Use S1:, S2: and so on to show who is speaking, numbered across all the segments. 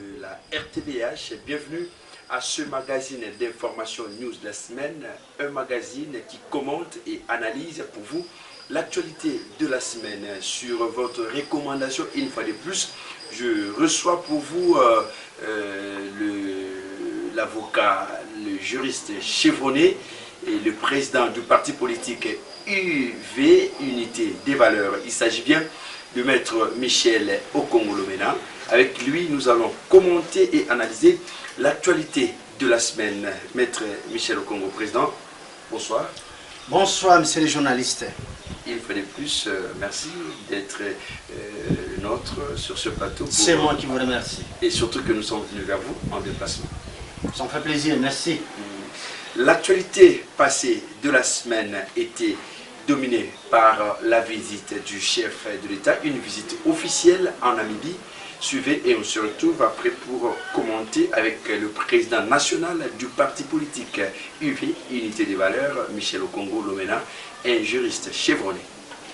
S1: de la RTVH. Bienvenue à ce magazine d'information news de la semaine, un magazine qui commente et analyse pour vous l'actualité de la semaine. Sur votre recommandation, une fois de plus, je reçois pour vous l'avocat, le juriste chevronné et le président du parti politique UV, Unité des Valeurs. Il s'agit bien de maître Michel Okongo-Lomena. Avec lui, nous allons commenter et analyser l'actualité de la semaine. Maître Michel Okongo, président, bonsoir.
S2: Bonsoir, monsieur le journaliste.
S1: Il fallait plus, merci d'être nôtre sur ce plateau.
S2: C'est moi qui vous remercie.
S1: Et surtout que nous sommes venus vers vous en déplacement.
S2: Ça me fait plaisir, merci.
S1: L'actualité passée de la semaine était dominée par la visite du chef de l'État, une visite officielle en Namibie. Suivez et on se retrouve après pour commenter avec le président national du parti politique UV, Unité des Valeurs, Michel Okongo-Lomena, un juriste chevronné.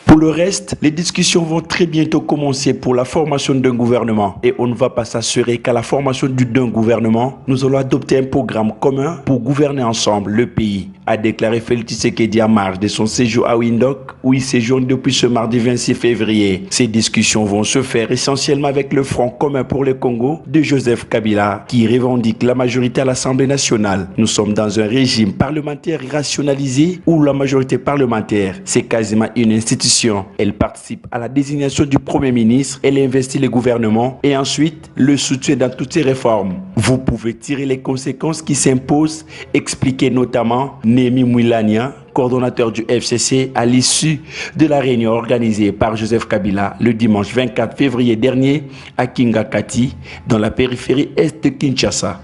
S1: Pour le reste, les discussions vont très bientôt commencer pour la formation d'un gouvernement. Et on ne va pas s'assurer qu'à la formation d'un gouvernement, nous allons adopter un programme commun pour gouverner ensemble le pays, a déclaré Félix Tshisekedi en marge de son séjour à Windhoek, où il séjourne depuis ce mardi 26 février. Ces discussions vont se faire essentiellement avec le Front commun pour le Congo de Joseph Kabila, qui revendique la majorité à l'Assemblée nationale. Nous sommes dans un régime parlementaire rationalisé où la majorité parlementaire, c'est quasiment une institution. Elle participe à la désignation du Premier ministre, elle investit le gouvernement et ensuite le soutient dans toutes ses réformes. Vous pouvez tirer les conséquences qui s'imposent, expliquer notamment Némi Mouilania, coordonnateur du FCC, à l'issue de la réunion organisée par Joseph Kabila le dimanche 24 février dernier à Kingakati, dans la périphérie est de Kinshasa.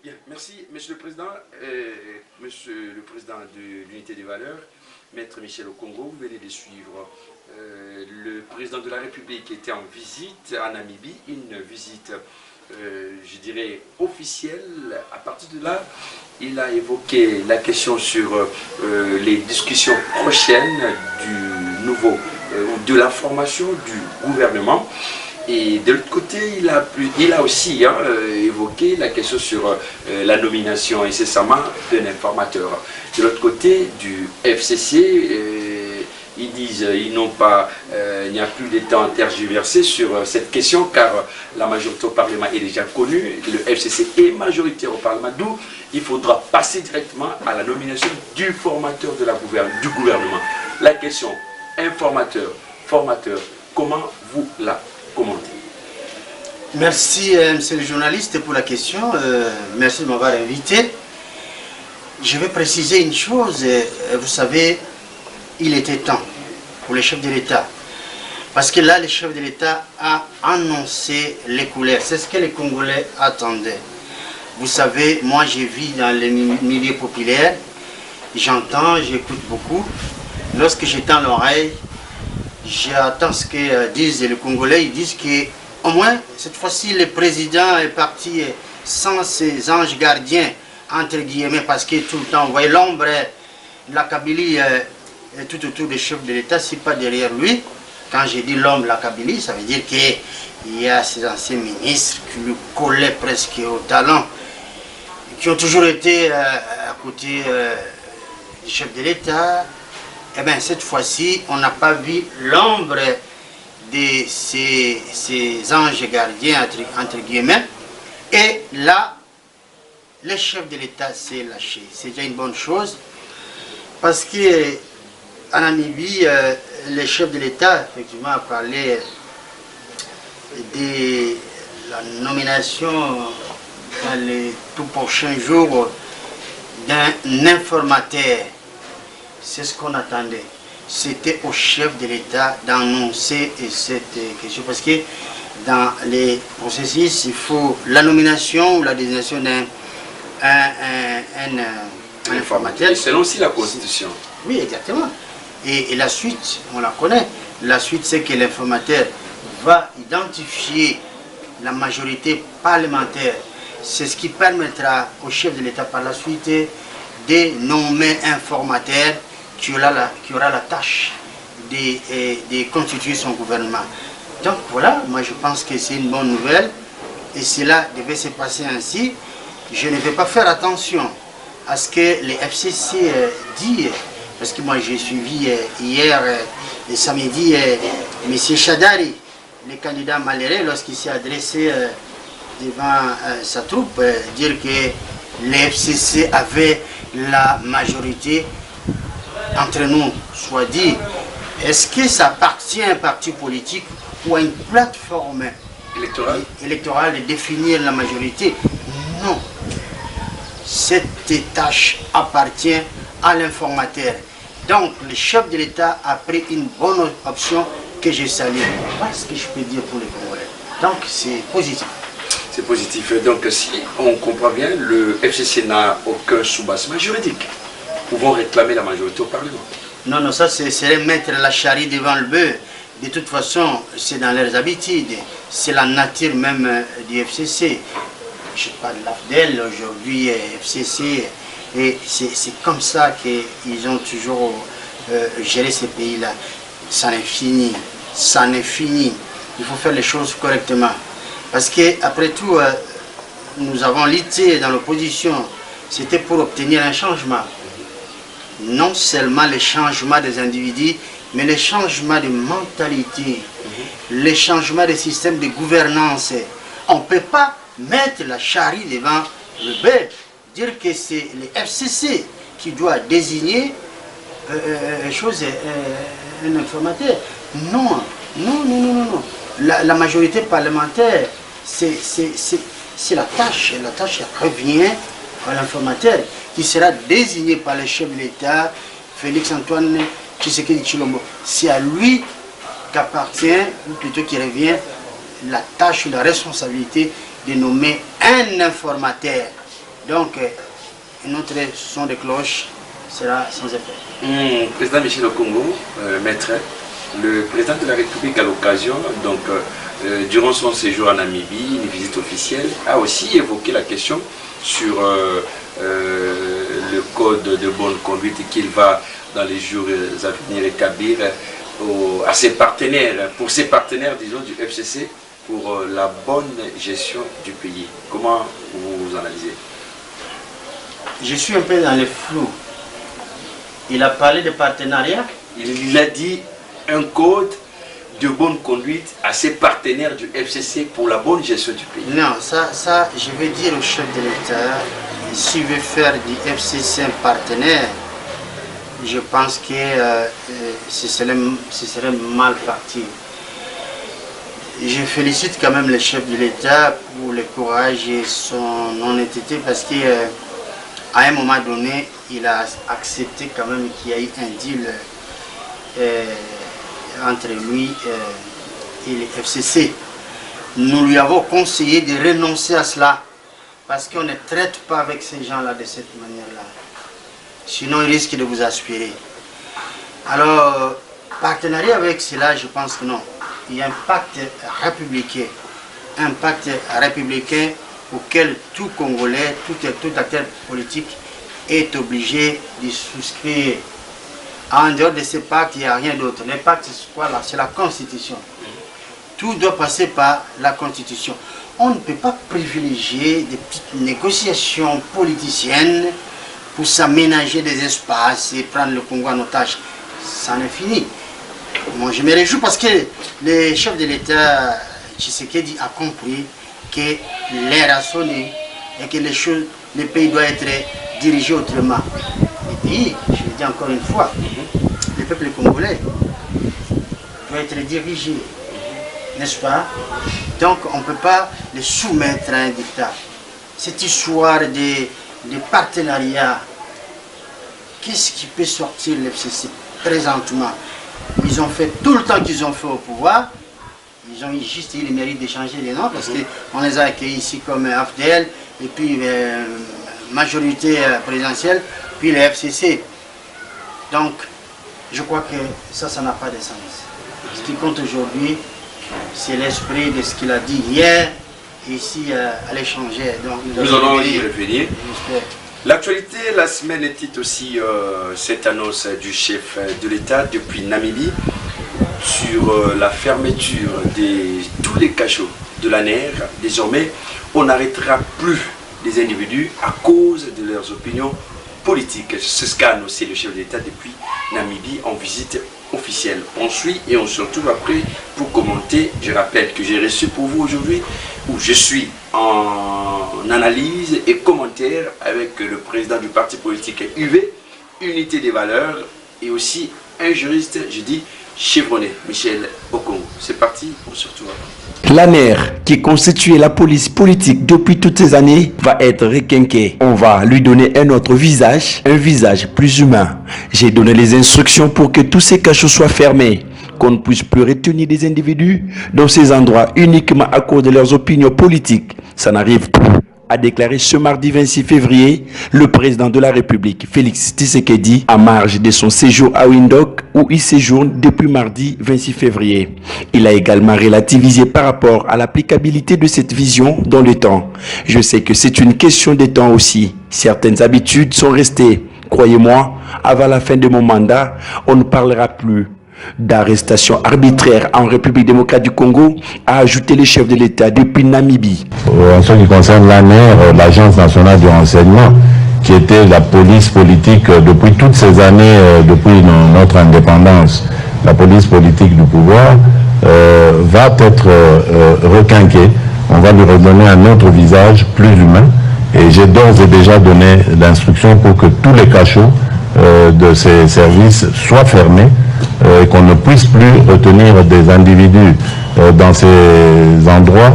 S1: Bien, merci Monsieur le Président, Monsieur le Président de l'Unité des Valeurs. Maître Michel Okongo, vous venez de suivre le président de la République était en visite en Namibie, une visite, je dirais, officielle. À partir de là, il a évoqué la question sur les discussions prochaines du nouveau, de la formation du gouvernement. Et de l'autre côté, il a aussi évoqué la question sur la nomination incessamment d'un informateur. De l'autre côté, du FCC, ils disent il n'y a plus de temps tergiversé sur cette question car la majorité au Parlement est déjà connue. Le FCC est majoritaire au Parlement, d'où il faudra passer directement à la nomination du formateur du gouvernement. La question informateur, formateur, comment vous la commentez?
S2: Merci, monsieur le journaliste, pour la question. Merci de m'avoir invité. Je vais préciser une chose. Vous savez, il était temps pour le chef de l'État. Parce que là, le chef de l'État a annoncé les couleurs. C'est ce que les Congolais attendaient. Vous savez, moi, je vis dans les milieux populaires. J'entends, j'écoute beaucoup. Lorsque j'étends l'oreille, j'attends ce que disent les Congolais. Ils disent qu'au moins, cette fois-ci, le président est parti sans ses anges gardiens, entre guillemets, parce que tout le temps, vous voyez l'ombre, la Kabylie tout autour des chefs de l'État, c'est pas derrière lui. Quand j'ai dit l'homme, la Kabylie, ça veut dire qu'il y a ces anciens ministres qui lui collaient presque au talon, qui ont toujours été à côté du chef de l'État. Eh bien, cette fois-ci, on n'a pas vu l'ombre de ces anges gardiens, entre guillemets. Et là, le chef de l'État s'est lâché. C'est déjà une bonne chose. Parce qu'en Namibie, le chef de l'État, effectivement, a parlé de la nomination dans les tout prochains jours d'un informateur. C'est ce qu'on attendait. C'était au chef de l'État d'annoncer cette question. Parce que dans les processus, il faut la nomination ou la désignation d'un informateur.
S1: Et selon aussi la Constitution.
S2: Oui, exactement. Et la suite, on la connaît. La suite, c'est que l'informateur va identifier la majorité parlementaire. C'est ce qui permettra au chef de l'État par la suite de nommer un formateur qui aura la tâche de constituer son gouvernement. Donc voilà, moi je pense que c'est une bonne nouvelle et cela devait se passer ainsi, je ne vais pas faire attention à ce que les FCC disent, parce que moi j'ai suivi hier et samedi M. Chadari, le candidat malheureux, lorsqu'il s'est adressé devant sa troupe, dire que les FCC avaient la majorité. Entre nous, soit dit, est-ce que ça appartient à un parti politique ou à une plateforme électorale de définir la majorité? Non. Cette tâche appartient à l'informateur. Donc, le chef de l'État a pris une bonne option que je salue. Voilà ce que je peux dire pour les Congolais. Donc, c'est positif.
S1: C'est positif. Donc, si on comprend bien, le FCC n'a aucun sous-bassement juridique. Pouvons réclamer la majorité au Parlement.
S2: Non, non, ça serait mettre la charrue devant le bœuf. De toute façon, c'est dans leurs habitudes. C'est la nature même du FCC. Je parle de l'AFDEL, aujourd'hui FCC. Et c'est comme ça qu'ils ont toujours géré ces pays-là. Ça n'est fini. Ça n'est fini. Il faut faire les choses correctement. Parce qu'après tout, nous avons lutté dans l'opposition. C'était pour obtenir un changement. Non seulement le changement des individus, mais le changement de mentalité, le changement des systèmes de gouvernance. On ne peut pas mettre la charrue devant le bœuf, dire que c'est le FCC qui doit désigner un informateur. Non, non, non, non, non. La majorité parlementaire, c'est la tâche. La tâche revient à l'informateur, qui sera désigné par le chef de l'État, Félix Antoine Tshisekedi Tshilombo. C'est à lui qu'appartient, ou plutôt qui revient, la tâche ou la responsabilité de nommer un informateur. Donc, notre son de cloche sera sans effet.
S1: Président Michel Okongo, maître, le président de la République à l'occasion, donc durant son séjour en Namibie, une visite officielle, a aussi évoqué la question sur le code de bonne conduite qu'il va dans les jours à venir établir à ses partenaires, pour ses partenaires disons du FCC, pour la bonne gestion du pays. Comment vous analysez?
S2: Je suis un peu dans le flou. Il a parlé de partenariat.
S1: Il a dit un code de bonne conduite à ses partenaires du FCC pour la bonne gestion du pays.
S2: Non, ça je vais dire au chef de l'État, s'il veut faire du FCC un partenaire, je pense que ce serait mal parti. Je félicite quand même le chef de l'État pour le courage et son honnêteté, parce qu'à un moment donné, il a accepté quand même qu'il y ait un deal entre lui et le FCC. Nous lui avons conseillé de renoncer à cela, parce qu'on ne traite pas avec ces gens-là de cette manière-là. Sinon, il risque de vous aspirer. Alors, partenariat avec cela, je pense que non. Il y a un pacte républicain. Un pacte républicain auquel tout Congolais, tout acteur politique est obligé de souscrire. En dehors de ce pacte, il n'y a rien d'autre. Le pacte, c'est quoi là? C'est la Constitution. Tout doit passer par la Constitution. On ne peut pas privilégier des petites négociations politiciennes pour s'aménager des espaces et prendre le Congo en otage. Ça n'est fini. Moi, je me réjouis parce que le chef de l'État, Tshisekedi, a compris que l'ère a sonné et que le pays doit être dirigé autrement. Le pays, je le dis encore une fois, le peuple congolais doit être dirigé, n'est-ce pas? Donc on ne peut pas le soumettre à un dictat. Cette histoire de partenariat, qu'est-ce qui peut sortir le FCC présentement? Ils ont fait tout le temps qu'ils ont fait au pouvoir. Ils ont juste eu le mérite de changer les noms, parce qu'on les a accueillis ici comme AFDL, et puis majorité présidentielle, puis le FCC. Donc, je crois que ça n'a pas de sens. Ce qui compte aujourd'hui, c'est l'esprit de ce qu'il a dit hier, ici à l'échanger.
S1: Nous allons y revenir. L'actualité, la semaine était aussi cette annonce du chef de l'État depuis Namibie sur la fermeture de tous les cachots de l'ANER. Désormais, on n'arrêtera plus les individus à cause de leurs opinions politiques. C'est ce qu'a annoncé le chef de l'État depuis Namibie en visite officielle. On suit et on se retrouve après pour commenter. Je rappelle que j'ai reçu pour vous aujourd'hui, où je suis en analyse et commentaire avec le président du parti politique UV, Unité des Valeurs, et aussi un juriste, je dis, chevronné, Michel Okongo. C'est parti, on se retrouve après.
S3: L'ANER, qui constituait la police politique depuis toutes ces années, va être requinquée. On va lui donner un autre visage, un visage plus humain. J'ai donné les instructions pour que tous ces cachots soient fermés, qu'on ne puisse plus retenir des individus dans ces endroits uniquement à cause de leurs opinions politiques. Ça n'arrive plus, a déclaré ce mardi 26 février le président de la République, Félix Tshisekedi, à marge de son séjour à Windhoek, où il séjourne depuis mardi 26 février. Il a également relativisé par rapport à l'applicabilité de cette vision dans le temps. Je sais que c'est une question de temps aussi. Certaines habitudes sont restées. Croyez-moi, avant la fin de mon mandat, on ne parlera plus d'arrestation arbitraire en République démocratique du Congo, a ajouté le chef de l'État depuis Namibie.
S4: En ce qui concerne l'ANER, l'Agence nationale du renseignement, qui était la police politique depuis toutes ces années, depuis notre indépendance, la police politique du pouvoir, va être requinquée. On va lui redonner un autre visage plus humain. Et j'ai d'ores et déjà donné l'instruction pour que tous les cachots de ces services soient fermés, et qu'on ne puisse plus retenir des individus dans ces endroits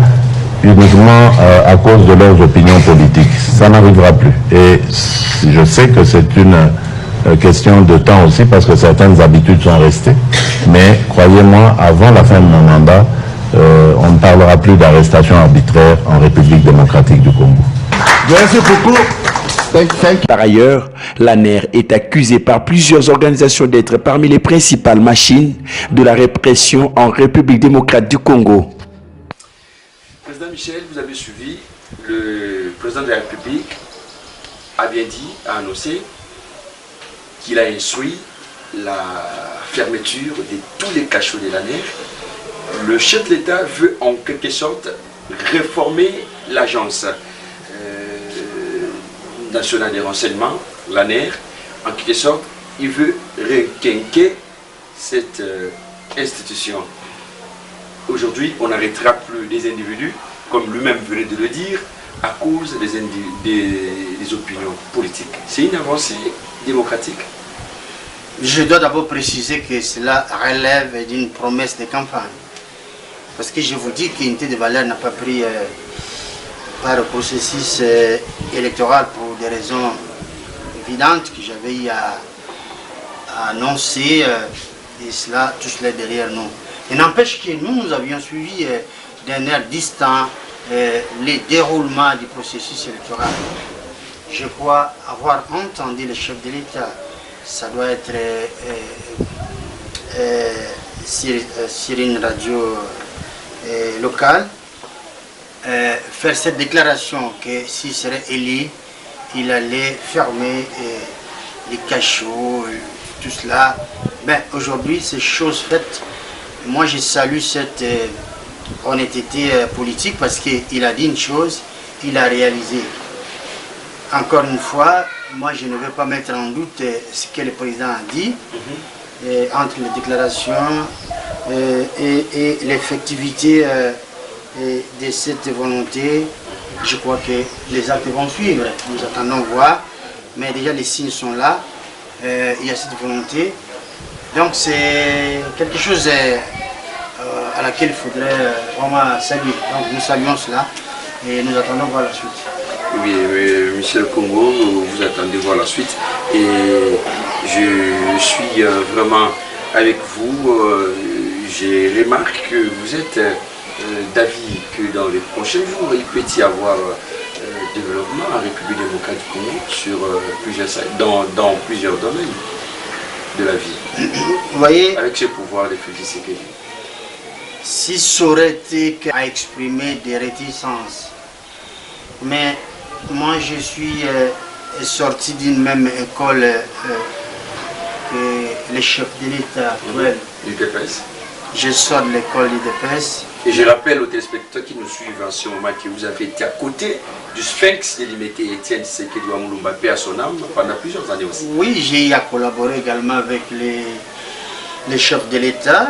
S4: uniquement à cause de leurs opinions politiques. Ça n'arrivera plus. Et je sais que c'est une question de temps aussi, parce que certaines habitudes sont restées. Mais croyez-moi, avant la fin de mon mandat, on ne parlera plus d'arrestation arbitraire en République démocratique du Congo.
S3: Merci beaucoup. Par ailleurs, l'ANER est accusée par plusieurs organisations d'être parmi les principales machines de la répression en République démocratique du Congo.
S1: Président Michel, vous avez suivi, le président de la République a bien dit, a annoncé qu'il a instruit la fermeture de tous les cachots de l'ANER. Le chef de l'État veut en quelque sorte réformer l'agence nationale des renseignements, l'ANER. En quelque sorte, il veut requinquer cette institution. Aujourd'hui, on n'arrêtera plus les individus, comme lui-même venait de le dire, à cause des opinions politiques. C'est une avancée démocratique.
S2: Je dois d'abord préciser que cela relève d'une promesse de campagne. Parce que je vous dis qu'Unité des Valeurs n'a pas pris par le processus électoral pour des raisons évidentes que j'avais eu à annoncer, et cela, tout cela est derrière nous. Il n'empêche que nous avions suivi d'un air distant les déroulements du processus électoral. Je crois avoir entendu le chef de l'État, ça doit être sur une radio locale, faire cette déclaration que s'il serait élu, il allait fermer les cachots, tout cela. Mais aujourd'hui, c'est chose faite. Moi, je salue cette honnêteté politique parce qu'il a dit une chose, il a réalisé. Encore une fois, moi, je ne veux pas mettre en doute ce que le président a dit entre les déclarations et l'effectivité de cette volonté. Je crois que les actes vont suivre. Nous attendons voir, mais déjà les signes sont là. Il y a cette volonté. Donc c'est quelque chose à laquelle il faudrait vraiment saluer. Donc nous saluons cela et nous attendons voir la suite.
S1: Oui, Michel Congo, vous attendez voir la suite. Et je suis vraiment avec vous. J'ai remarqué que vous êtes d'avis que dans les prochains jours, il peut y avoir développement en République démocratique du Congo sur dans plusieurs domaines de la vie.
S2: Vous voyez,
S1: avec ce pouvoir de Félix Tshisekedi.
S2: Si ça aurait été à exprimer des réticences, mais moi je suis sorti d'une même école que le chef de l'État actuel.
S1: L'UDPS.
S2: Je sors de l'école d'UDPS
S1: Et je rappelle aux téléspectateurs qui nous suivent en ce moment que vous avez été à côté du Sphinx de Limité Étienne Tshisekedi Wamulumba, paix à son âme, pendant plusieurs années aussi.
S2: Oui, j'ai eu à collaborer également avec les chefs de l'État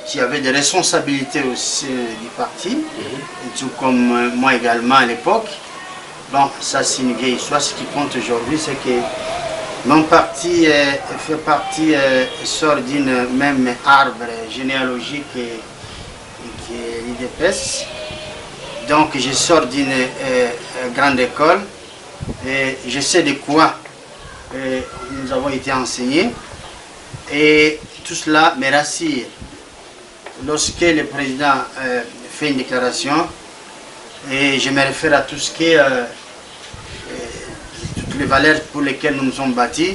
S2: qui avaient des responsabilités aussi du parti, et tout comme moi également à l'époque. Bon, ça c'est une vieille histoire. Ce qui compte aujourd'hui, c'est que mon parti fait partie, sort d'une même arbre généalogique qui est l'IDPS. Donc je sors d'une grande école et je sais de quoi nous avons été enseignés. Et tout cela me rassure. Lorsque le président fait une déclaration, et je me réfère à tout ce qui est toutes les valeurs pour lesquelles nous nous sommes bâtis,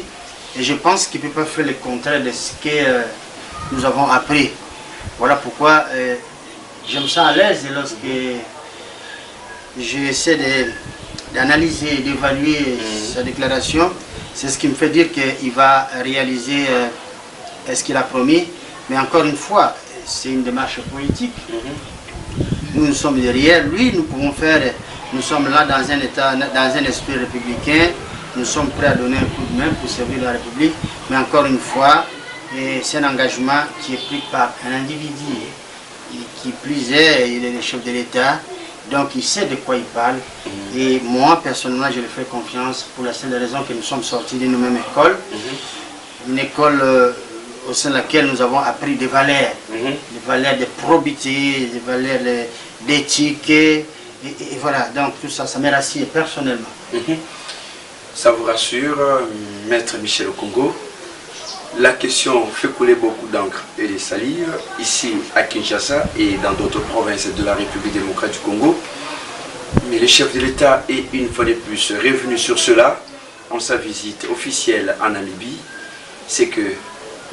S2: et je pense qu'il ne peut pas faire le contraire de ce que nous avons appris. Voilà pourquoi je me sens à l'aise lorsque j'essaie d'analyser, d'évaluer sa déclaration. C'est ce qui me fait dire qu'il va réaliser ce qu'il a promis. Mais encore une fois, c'est une démarche politique. Nous sommes derrière lui, nous pouvons faire, nous sommes là dans un état, dans un esprit républicain, nous sommes prêts à donner un coup de main pour servir la République, mais encore une fois, c'est un engagement qui est pris par un individu, qui plus est, il est le chef de l'État, donc il sait de quoi il parle, et moi personnellement je lui fais confiance pour la seule raison que nous sommes sortis d'une même école, une école au sein de laquelle nous avons appris des valeurs, des valeurs de probité, des valeurs d'éthique, et voilà, donc tout ça, ça me rassure personnellement.
S1: Ça vous rassure, Maître Michel Okongo? La question fait couler beaucoup d'encre et de salive ici à Kinshasa et dans d'autres provinces de la République démocratique du Congo. Mais le chef de l'État est une fois de plus revenu sur cela en sa visite officielle en Namibie. C'est que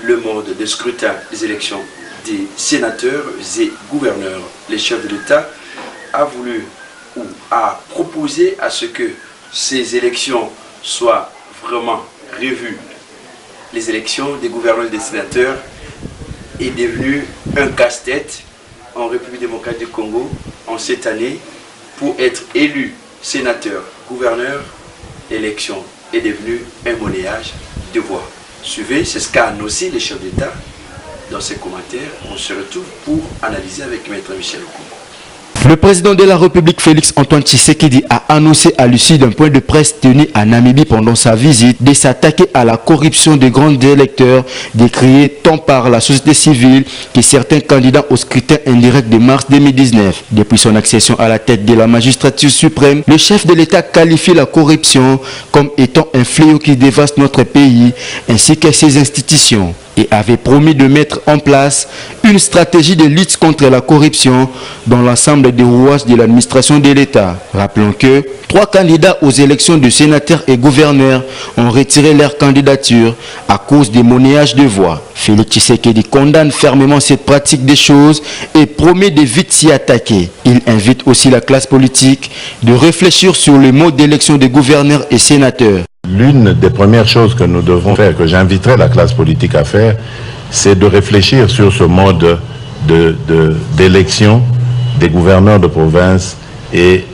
S1: le mode de scrutin des élections des sénateurs et gouverneurs, le chef de l'État a voulu ou a proposé à ce que ces élections soient vraiment revues. Les élections des gouverneurs et des sénateurs est devenu un casse-tête en République démocratique du Congo en cette année. Pour être élu sénateur, gouverneur, l'élection est devenue un monnayage de voix. Suivez, c'est ce qu'a annoncé les chefs d'État dans ses commentaires. On se retrouve pour analyser avec Maître Michel Okongo.
S3: Le président de la République, Félix Antoine Tshisekedi, a annoncé à l'issue d'un point de presse tenu à Namibie pendant sa visite de s'attaquer à la corruption des grands électeurs, décriée tant par la société civile que certains candidats au scrutin indirect de mars 2019. Depuis son accession à la tête de la magistrature suprême, le chef de l'État qualifie la corruption comme étant un fléau qui dévaste notre pays ainsi que ses institutions, et avait promis de mettre en place une stratégie de lutte contre la corruption dans l'ensemble des rouages de l'administration de l'État. Rappelons que 3 candidats aux élections de sénateurs et gouverneurs ont retiré leur candidature à cause des monnayages de voix. Félix Tshisekedi condamne fermement cette pratique des choses et promet de vite s'y attaquer. Il invite aussi la classe politique de réfléchir sur le mode d'élection des gouverneurs et sénateurs.
S4: L'une des premières choses que nous devons faire, que j'inviterai la classe politique à faire, c'est de réfléchir sur ce mode d'élection des gouverneurs de province et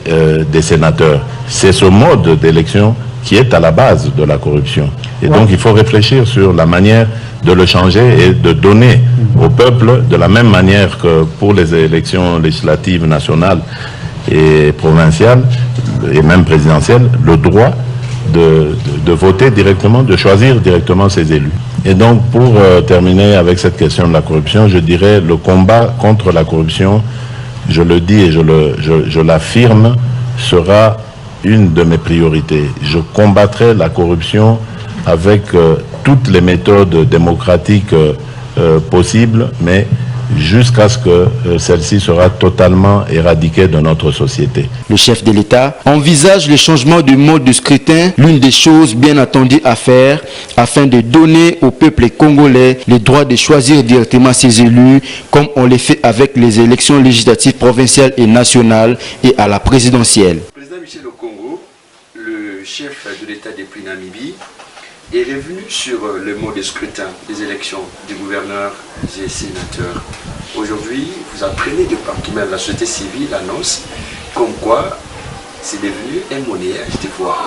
S4: des sénateurs. C'est ce mode d'élection qui est à la base de la corruption. Et donc il faut réfléchir sur la manière de le changer et de donner au peuple, de la même manière que pour les élections législatives nationales et provinciales, et même présidentielles, le droit de voter directement, de choisir directement ses élus. Et donc, pour terminer avec cette question de la corruption, je dirais le combat contre la corruption, je le dis et je l'affirme, sera une de mes priorités. Je combattrai la corruption avec toutes les méthodes démocratiques possibles, mais jusqu'à ce que celle-ci sera totalement éradiquée de notre société.
S3: Le chef de l'État envisage le changement du mode de scrutin, l'une des choses bien attendues à faire, afin de donner au peuple congolais le droit de choisir directement ses élus, comme on le fait avec les élections législatives provinciales et nationales et à la présidentielle.
S1: Le président Michel Okongo, le chef de l'État depuis Namibie, est revenu sur le mode de scrutin des élections du gouverneur et sénateur. Aujourd'hui, vous apprenez de partout, même la société civile annonce comme quoi c'est devenu un monnayage de voix.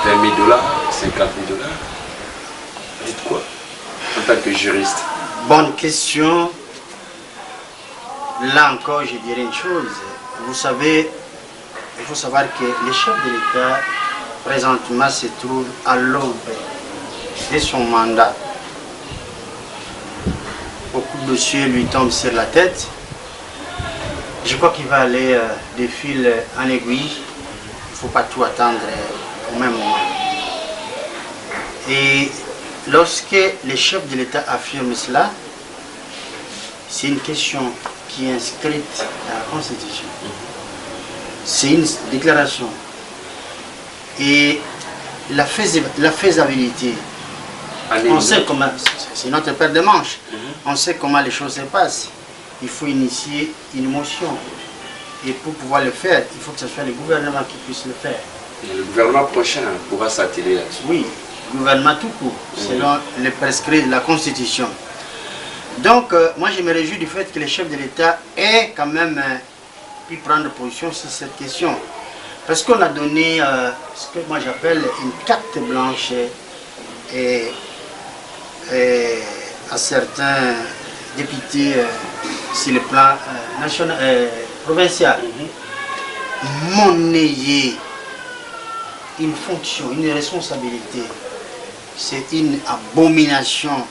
S1: 20 000 $, 50 000 $. Dites quoi en tant que juriste?
S2: Bonne question. Là encore, je dirais une chose. Vous savez, il faut savoir que le chef de l'État, présentement, se trouve à l'aube de son mandat. Beaucoup de dossiers lui tombent sur la tête. Je crois qu'il va aller de fil en aiguille. Il ne faut pas tout attendre au même moment. Et lorsque le chef de l'État affirme cela, c'est une question qui est inscrite dans la Constitution. C'est une déclaration. Et la faisabilité, on sait comment, c'est notre paire de manches, on sait comment les choses se passent. Il faut initier une motion. Et pour pouvoir le faire, il faut que ce soit le gouvernement qui puisse le faire.
S1: Et le gouvernement prochain pourra s'atteler là-dessus.
S2: Oui, le gouvernement tout court, selon les prescrits de la Constitution. Donc, moi je me réjouis du fait que le chef de l'État ait quand même pu prendre position sur cette question. Parce qu'on a donné ce que moi j'appelle une carte blanche à certains députés sur le plan national, provincial. Monnayer une fonction, une responsabilité, c'est une abomination.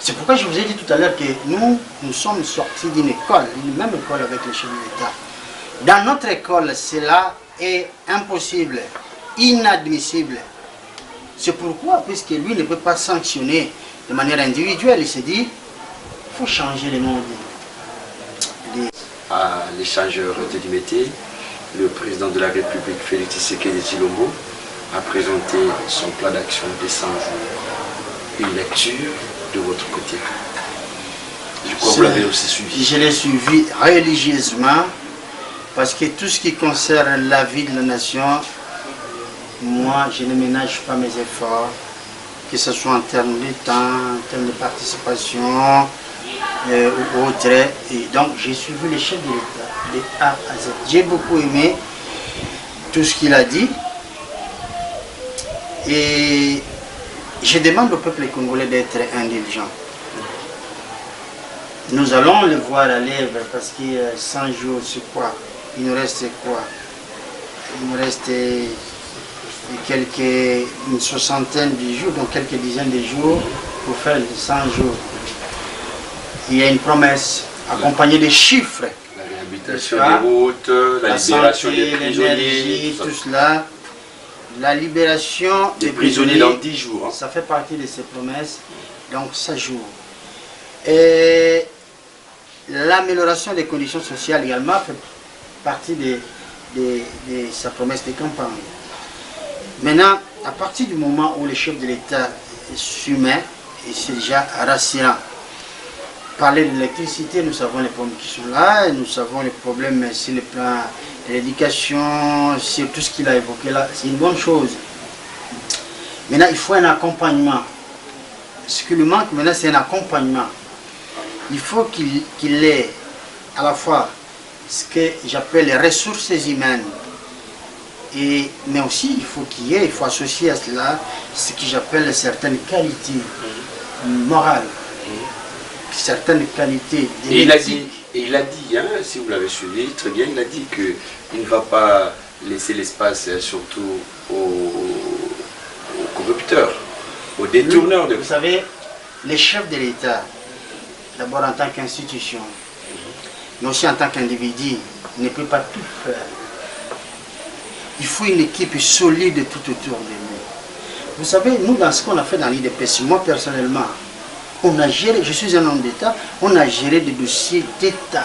S2: C'est pourquoi je vous ai dit tout à l'heure que nous sommes sortis d'une école, une même école avec le chef de l'État. Dans notre école, cela est impossible, inadmissible. C'est pourquoi, puisque lui ne peut pas sanctionner de manière individuelle, il s'est dit, il faut changer les noms.
S1: À l'échangeur de Dimété, le président de la République, Félix Tshisekedi Tshilombo, a présenté son plan d'action des 100 jours. Une lecture de votre côté. Je crois que vous l'avez aussi suivi.
S2: Je l'ai suivi religieusement parce que tout ce qui concerne la vie de la nation, moi je ne ménage pas mes efforts, que ce soit en termes de temps, en termes de participation ou autre. Et donc j'ai suivi les chefs de l'État de A à Z. J'ai beaucoup aimé tout ce qu'il a dit et je demande au peuple congolais d'être indulgent. Nous allons le voir à l'œuvre parce que 100 jours, c'est quoi? Il nous reste quoi? Il nous reste une soixantaine de jours, donc quelques dizaines de jours pour faire les 100 jours. Il y a une promesse accompagnée de chiffres.
S1: La réhabilitation des routes, la libération
S2: santé,
S1: des prisonniers,
S2: tout cela. La libération
S1: des prisonniers dans 10 jours.
S2: Ça fait partie de ses promesses, donc ça joue. Et l'amélioration des conditions sociales également fait partie de sa promesse de campagne. Maintenant, à partir du moment où le chef de l'État s'humain, et c'est déjà rassurant. Parler de l'électricité, nous savons les problèmes qui sont là, et nous savons les problèmes sur le plan de l'éducation, sur tout ce qu'il a évoqué là, c'est une bonne chose. Maintenant, il faut un accompagnement. Ce qui lui manque maintenant, c'est un accompagnement. Il faut qu'il ait à la fois ce que j'appelle les ressources humaines, mais aussi il faut associer à cela ce que j'appelle certaines qualités morales, certaines qualités d'éthique.
S1: Et il a dit, hein, si vous l'avez suivi très bien, il a dit qu'il ne va pas laisser l'espace surtout aux corrupteurs, aux détourneurs de...
S2: Vous savez, les chefs de l'État, d'abord en tant qu'institution, mais aussi en tant qu'individu, ne peut pas tout faire. Il faut une équipe solide tout autour de nous. Vous savez, nous, dans ce qu'on a fait dans l'IDPS, moi personnellement, on a géré, je suis un homme d'État, on a géré des dossiers d'État.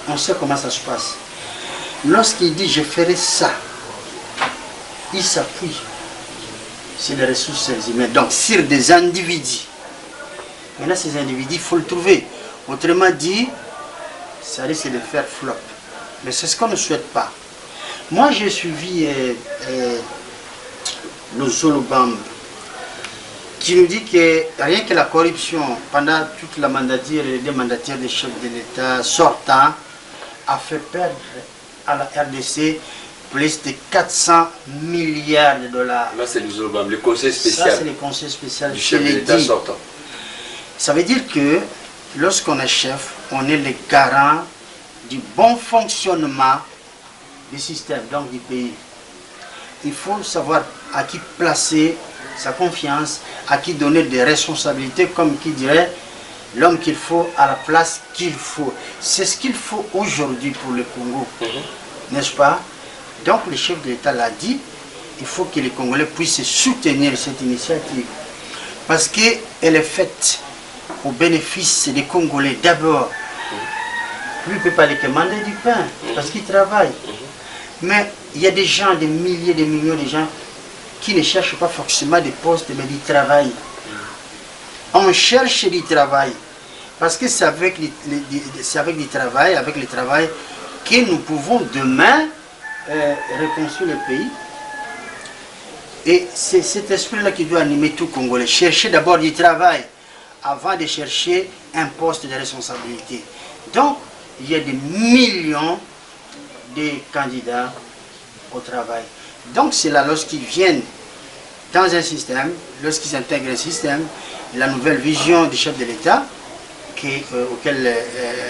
S2: On sait comment ça se passe. Lorsqu'il dit je ferai ça, il s'appuie sur les ressources humaines, donc sur des individus. Maintenant, ces individus, il faut le trouver. Autrement dit, ça risque de faire flop. Mais c'est ce qu'on ne souhaite pas. Moi, j'ai suivi le Zolobambe, qui nous dit que rien que la corruption, pendant toute la mandature et les deux mandataires des chefs de l'État sortants, a fait perdre à la RDC plus de 400 milliards de dollars.
S1: Là, c'est le Zolobambe, le conseil spécial.
S2: Ça, c'est le conseil spécial
S1: du chef de l'État sortant.
S2: Ça veut dire que lorsqu'on est chef, on est le garant du bon fonctionnement du système, donc du pays. Il faut savoir à qui placer sa confiance, à qui donner des responsabilités, comme qui dirait l'homme qu'il faut à la place qu'il faut. C'est ce qu'il faut aujourd'hui pour le Congo, n'est-ce pas? Donc le chef de l'État l'a dit, il faut que les Congolais puissent soutenir cette initiative, parce qu'elle est faite au bénéfice des Congolais d'abord. Lui ne peut pas les commander du pain, parce qu'il travaille. Mais il y a des gens, des milliers, des millions de gens qui ne cherchent pas forcément des postes, mais du travail. On cherche du travail, parce que c'est avec du travail, avec le travail, que nous pouvons demain reconstruire le pays. Et c'est cet esprit-là qui doit animer tout Congolais. Chercher d'abord du travail, avant de chercher un poste de responsabilité. Donc, il y a des millions de candidats au travail. Donc c'est là, lorsqu'ils viennent dans un système, lorsqu'ils intègrent un système, la nouvelle vision du chef de l'État,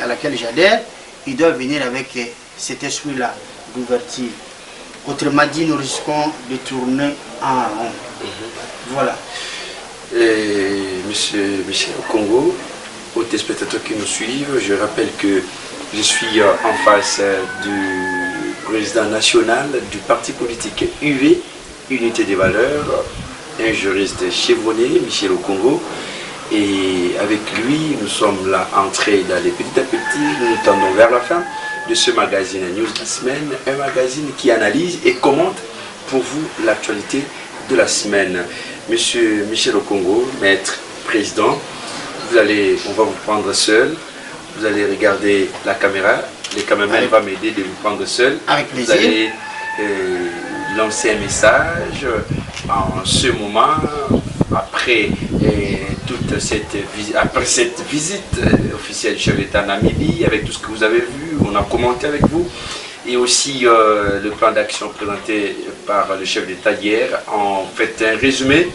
S2: à laquelle j'adhère, ils doivent venir avec cet esprit-là d'ouverture. Autrement dit, nous risquons de tourner en rond. Voilà.
S1: Et Monsieur Michel Okongo, aux téléspectateurs qui nous suivent, je rappelle que je suis en face du président national du parti politique UV, Unité des Valeurs, un juriste chevronné, Michel Okongo. Et avec lui, nous sommes là entrés dans les petits à petit, nous nous tendons vers la fin de ce magazine News de la semaine, un magazine qui analyse et commente pour vous l'actualité de la semaine. Monsieur Michel Okongo, maître président, on va vous prendre seul, vous allez regarder la caméra, les caméramans vont m'aider de vous prendre seul.
S2: Avec plaisir.
S1: Vous allez lancer un message en ce moment, après cette visite officielle du chef d'État en Namibie, avec tout ce que vous avez vu, on a commenté avec vous, et aussi le plan d'action présenté par le chef d'État hier, en fait un résumé,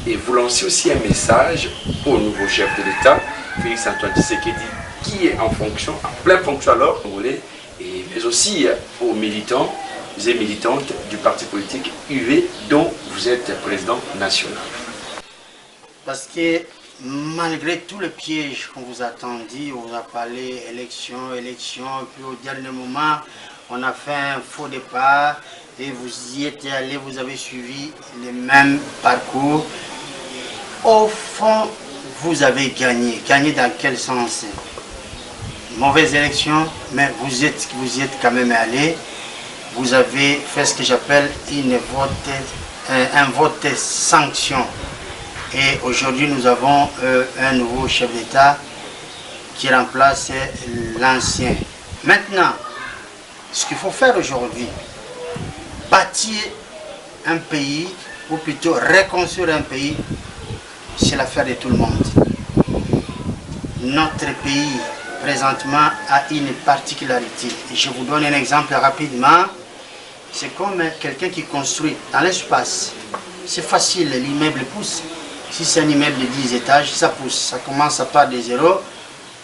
S1: et vous lancez aussi un message au nouveau chef de l'État, Félix Antoine Tshisekedi, qui est en pleine fonction alors, congolais, mais aussi aux militants et militantes du parti politique UV dont vous êtes président national.
S2: Parce que malgré tout le piège qu'on vous a tendu, on vous a parlé élection, et puis au dernier moment, on a fait un faux départ et vous y êtes allé, vous avez suivi le même parcours. Au fond, vous avez gagné. Gagné dans quel sens? Mauvaise élection, mais vous y êtes quand même allé. Vous avez fait ce que j'appelle un vote sanction. Et aujourd'hui, nous avons un nouveau chef d'État qui remplace l'ancien. Maintenant, ce qu'il faut faire aujourd'hui, bâtir un pays, ou plutôt reconstruire un pays, c'est l'affaire de tout le monde. Notre pays, présentement, a une particularité. Et je vous donne un exemple rapidement. C'est comme quelqu'un qui construit dans l'espace. C'est facile, l'immeuble pousse. Si c'est un immeuble de 10 étages, ça pousse. Ça commence à part de 0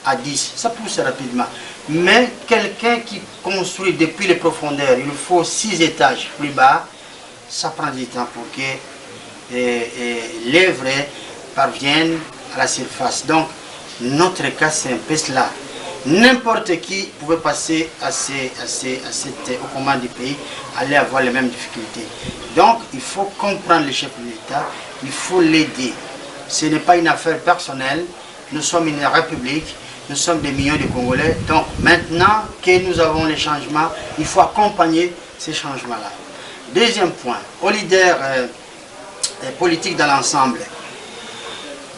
S2: à 10. Ça pousse rapidement. Mais quelqu'un qui construit depuis les profondeurs, il faut 6 étages plus bas, ça prend du temps pour que l'œuvre parvienne à la surface. Donc, notre cas, c'est un peu cela. N'importe qui pouvait passer aux commandes du pays, allait avoir les mêmes difficultés. Donc, il faut comprendre le chef de l'État, il faut l'aider. Ce n'est pas une affaire personnelle, nous sommes une république, nous sommes des millions de Congolais. Donc, maintenant que nous avons les changements, il faut accompagner ces changements-là. Deuxième point, aux leaders politiques dans l'ensemble.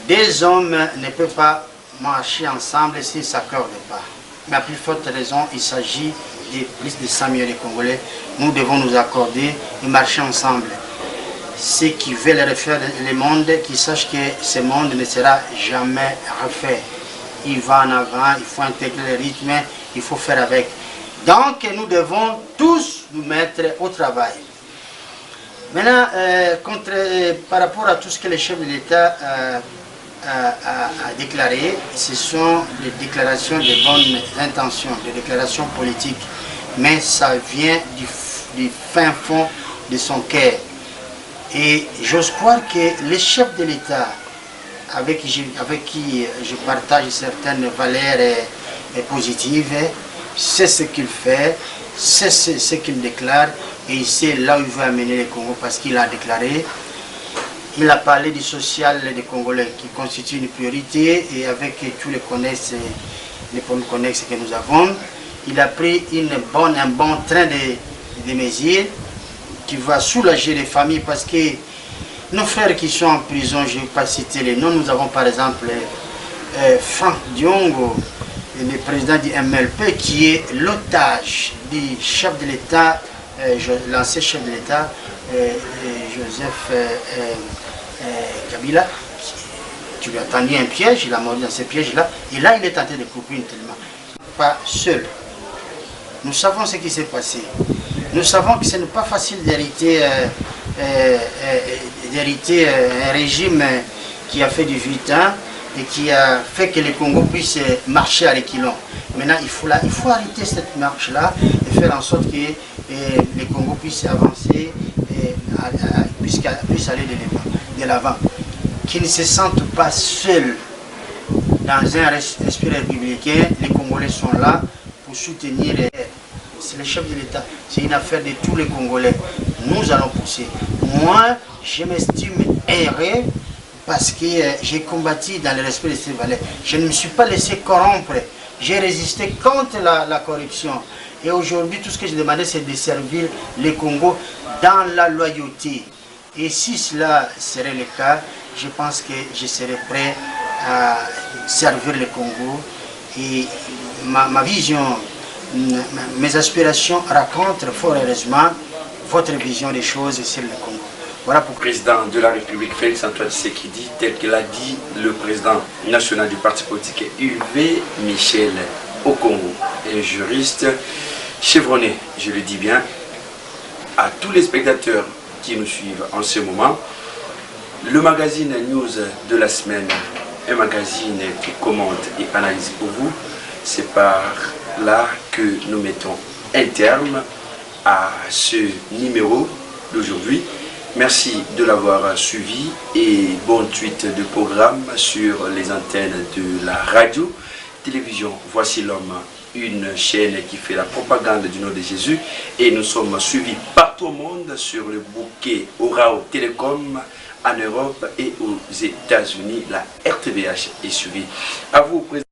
S2: Des hommes ne peuvent pas marcher ensemble s'ils ne s'accordent pas. Mais à plus forte raison, il s'agit de plus de 100 millions de Congolais. Nous devons nous accorder et marcher ensemble. ceux qui veulent refaire le monde, qui sachent que ce monde ne sera jamais refait. Il va en avant, il faut intégrer le rythme, il faut faire avec. Donc nous devons tous nous mettre au travail. Maintenant, par rapport à tout ce que le chef de l'État a déclaré, ce sont des déclarations de bonnes intentions, des déclarations politiques, mais ça vient du fin fond de son cœur. Et j'ose croire que le chef de l'État, avec qui je partage certaines valeurs positives, c'est ce qu'il fait, c'est ce qu'il déclare, et il sait là où il veut amener le Congo, parce qu'il a déclaré. Il a parlé du social des Congolais qui constitue une priorité, et avec tous les problèmes connexes que nous avons, il a pris un bon train de mesures qui va soulager les familles, parce que nos frères qui sont en prison, je ne vais pas citer les noms, nous avons par exemple Franck Diongo, le président du MLP, qui est l'otage du chef de l'État, l'ancien chef de l'État, Joseph Kabila, qui lui a tendu un piège, il a mordu dans ce piège-là, et là il est tenté de couper une tellement. Pas seul. Nous savons ce qui s'est passé. Nous savons que ce n'est pas facile d'hériter un régime qui a fait du 8 ans et qui a fait que le Congo puisse marcher à reculons. Maintenant, il faut arrêter cette marche-là et faire en sorte que le Congo puisse avancer et puisse aller de l'avant. Qu'ils ne se sentent pas seuls dans un esprit républicain. Les Congolais sont là pour soutenir. C'est le chef de l'État, c'est une affaire de tous les Congolais. Nous allons pousser. Moi, je m'estime erré parce que j'ai combattu dans le respect de ces valeurs. Je ne me suis pas laissé corrompre. J'ai résisté contre la corruption. Et aujourd'hui, tout ce que je demandais, c'est de servir le Congo dans la loyauté. Et si cela serait le cas, je pense que je serais prêt à servir le Congo. Et ma vision, mes aspirations racontent fort heureusement votre vision des choses sur le Congo. Voilà pourquoi.
S1: Le président de la République, Félix Antoine Tshisekedi, tel que l'a dit le président national du parti politique Hervé Michel Okongo, un juriste chevronné, je le dis bien, à tous les spectateurs qui nous suivent en ce moment. Le magazine News de la semaine, un magazine qui commente et analyse pour vous, c'est par là que nous mettons un terme à ce numéro d'aujourd'hui. Merci de l'avoir suivi et bonne suite de programme sur les antennes de la radio, télévision. Voici l'homme, une chaîne qui fait la propagande du nom de Jésus, et nous sommes suivis partout au monde sur le bouquet Orao Télécom en Europe et aux États-Unis. La RTVH est suivie. À vous, président.